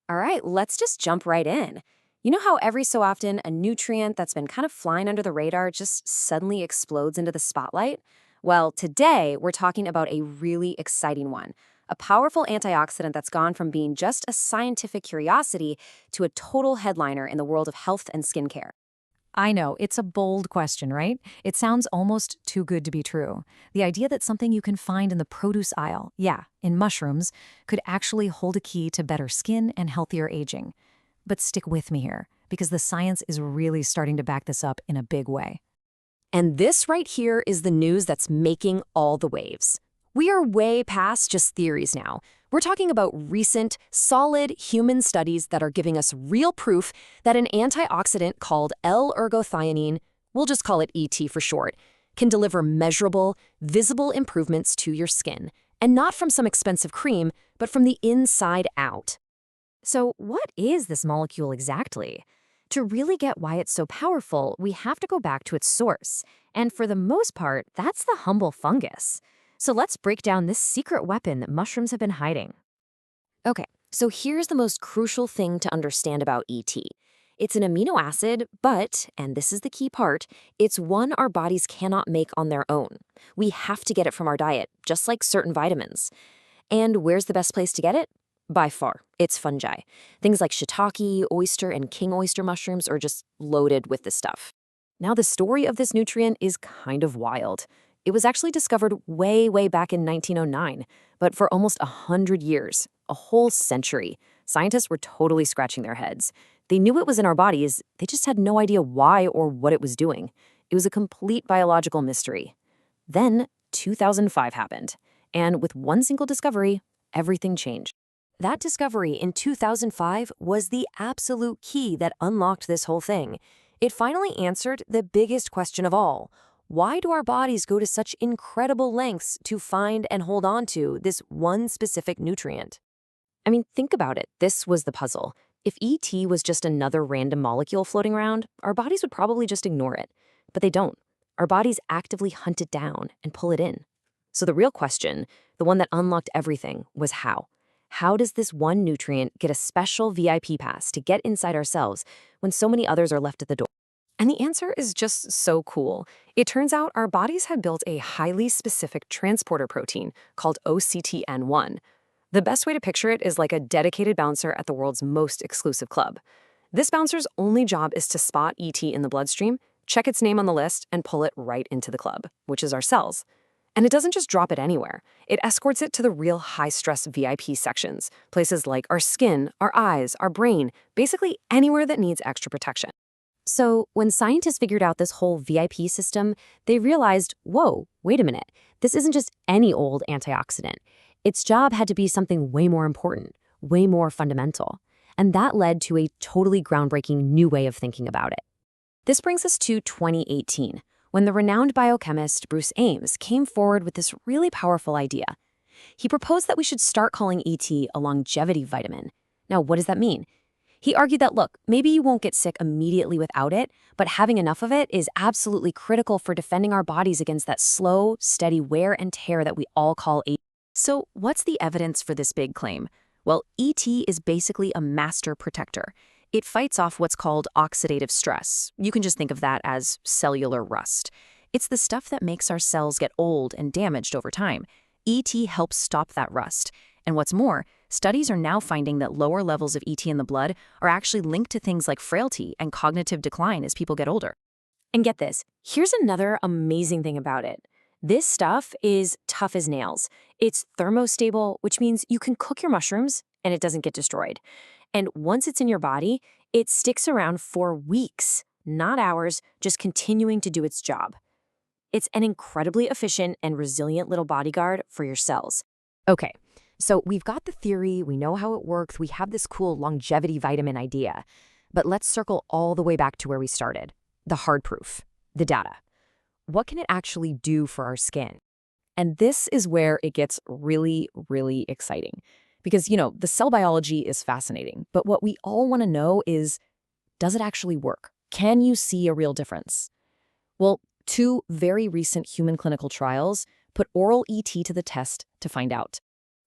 All right, let's just jump right in. You know how every so often a nutrient that's been kind of flying under the radar just suddenly explodes into the spotlight? Well, today we're talking about a really exciting one. A powerful antioxidant that's gone from being just a scientific curiosity to a total headliner in the world of health and skincare. I know, it's a bold question, right? It sounds almost too good to be true. The idea that something you can find in the produce aisle, yeah, in mushrooms, could actually hold a key to better skin and healthier aging. But stick with me here, because the science is really starting to back this up in a big way. And this right here is the news that's making all the waves. We are way past just theories now. We're talking about recent, solid human studies that are giving us real proof that an antioxidant called L-Ergothionine, we'll just call it ET for short, can deliver measurable, visible improvements to your skin. And not from some expensive cream, but from the inside out. So, what is this molecule exactly? To really get why it's so powerful, we have to go back to its source. And for the most part, that's the humble fungus. So let's break down this secret weapon that mushrooms have been hiding. Okay, so here's the most crucial thing to understand about ET. It's an amino acid, but, and this is the key part, it's one our bodies cannot make on their own. We have to get it from our diet, just like certain vitamins. And where's the best place to get it? By far, it's fungi. Things like shiitake, oyster, and king oyster mushrooms are just loaded with this stuff. Now, the story of this nutrient is kind of wild. It was actually discovered way, way back in 1909, but for almost 100 years, a whole century, scientists were totally scratching their heads. They knew it was in our bodies, they just had no idea why or what it was doing. It was a complete biological mystery. Then, 2005 happened, and with one single discovery, everything changed. That discovery in 2005 was the absolute key that unlocked this whole thing. It finally answered the biggest question of all. Why do our bodies go to such incredible lengths to find and hold on to this one specific nutrient? I mean, think about it. This was the puzzle. If ET was just another random molecule floating around, our bodies would probably just ignore it. But they don't. Our bodies actively hunt it down and pull it in. So the real question, the one that unlocked everything, was how? How does this one nutrient get a special VIP pass to get inside ourselves when so many others are left at the door? And the answer is just so cool. It turns out our bodies have built a highly specific transporter protein called OCTN1. The best way to picture it is like a dedicated bouncer at the world's most exclusive club. This bouncer's only job is to spot ET in the bloodstream, check its name on the list, and pull it right into the club, which is our cells. And it doesn't just drop it anywhere. It escorts it to the real high-stress VIP sections, places like our skin, our eyes, our brain, basically anywhere that needs extra protection. So when scientists figured out this whole VIP system, they realized, whoa, wait a minute, this isn't just any old antioxidant. Its job had to be something way more important, way more fundamental. And that led to a totally groundbreaking new way of thinking about it. This brings us to 2018, when the renowned biochemist Bruce Ames came forward with this really powerful idea. He proposed that we should start calling ET a longevity vitamin. Now, what does that mean? He argued that, look, maybe you won't get sick immediately without it, but having enough of it is absolutely critical for defending our bodies against that slow, steady wear and tear that we all call age. So what's the evidence for this big claim? Well, ET is basically a master protector. It fights off what's called oxidative stress. You can just think of that as cellular rust. It's the stuff that makes our cells get old and damaged over time. ET helps stop that rust. And what's more, studies are now finding that lower levels of ET in the blood are actually linked to things like frailty and cognitive decline as people get older. And get this, here's another amazing thing about it. This stuff is tough as nails. It's thermostable, which means you can cook your mushrooms and it doesn't get destroyed. And once it's in your body, it sticks around for weeks, not hours, just continuing to do its job. It's an incredibly efficient and resilient little bodyguard for your cells. Okay, so we've got the theory, we know how it works, we have this cool longevity vitamin idea. But let's circle all the way back to where we started. The hard proof, the data. What can it actually do for our skin? And this is where it gets really, really exciting. Because, the cell biology is fascinating, but what we all want to know is, does it actually work? Can you see a real difference? Well, two very recent human clinical trials put oral ET to the test to find out.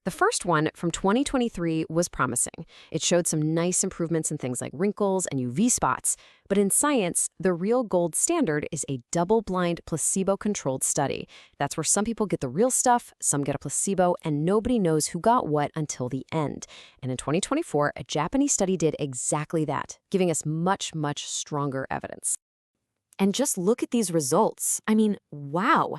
The first one from 2023 was promising. It showed some nice improvements in things like wrinkles and UV spots. But in science, the real gold standard is a double-blind, placebo-controlled study. That's where some people get the real stuff, some get a placebo, and nobody knows who got what until the end. And in 2024, a Japanese study did exactly that, giving us much, much stronger evidence. And just look at these results. I mean, wow.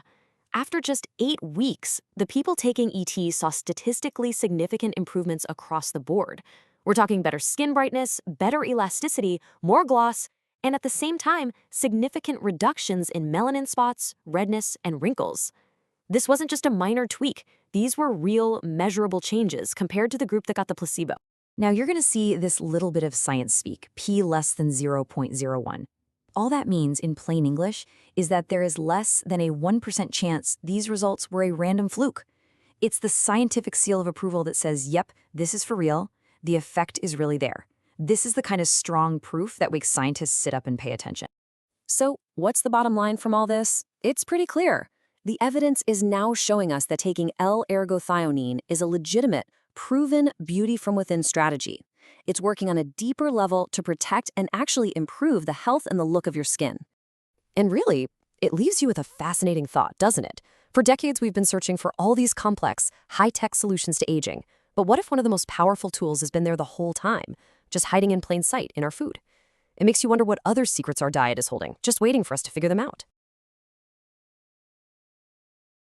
After just 8 weeks, the people taking ET saw statistically significant improvements across the board. We're talking better skin brightness, better elasticity, more gloss, and at the same time, significant reductions in melanin spots, redness, and wrinkles. This wasn't just a minor tweak. These were real, measurable changes compared to the group that got the placebo. Now you're going to see this little bit of science speak, p less than 0.01. All that means, in plain English, is that there is less than a 1% chance these results were a random fluke. It's the scientific seal of approval that says, yep, this is for real, the effect is really there. This is the kind of strong proof that makes scientists sit up and pay attention. So, what's the bottom line from all this? It's pretty clear. The evidence is now showing us that taking L-Ergothioneine is a legitimate, proven beauty-from-within strategy. It's working on a deeper level to protect and actually improve the health and the look of your skin. And really, it leaves you with a fascinating thought, doesn't it? For decades, we've been searching for all these complex, high-tech solutions to aging. But what if one of the most powerful tools has been there the whole time, just hiding in plain sight in our food? It makes you wonder what other secrets our diet is holding, just waiting for us to figure them out.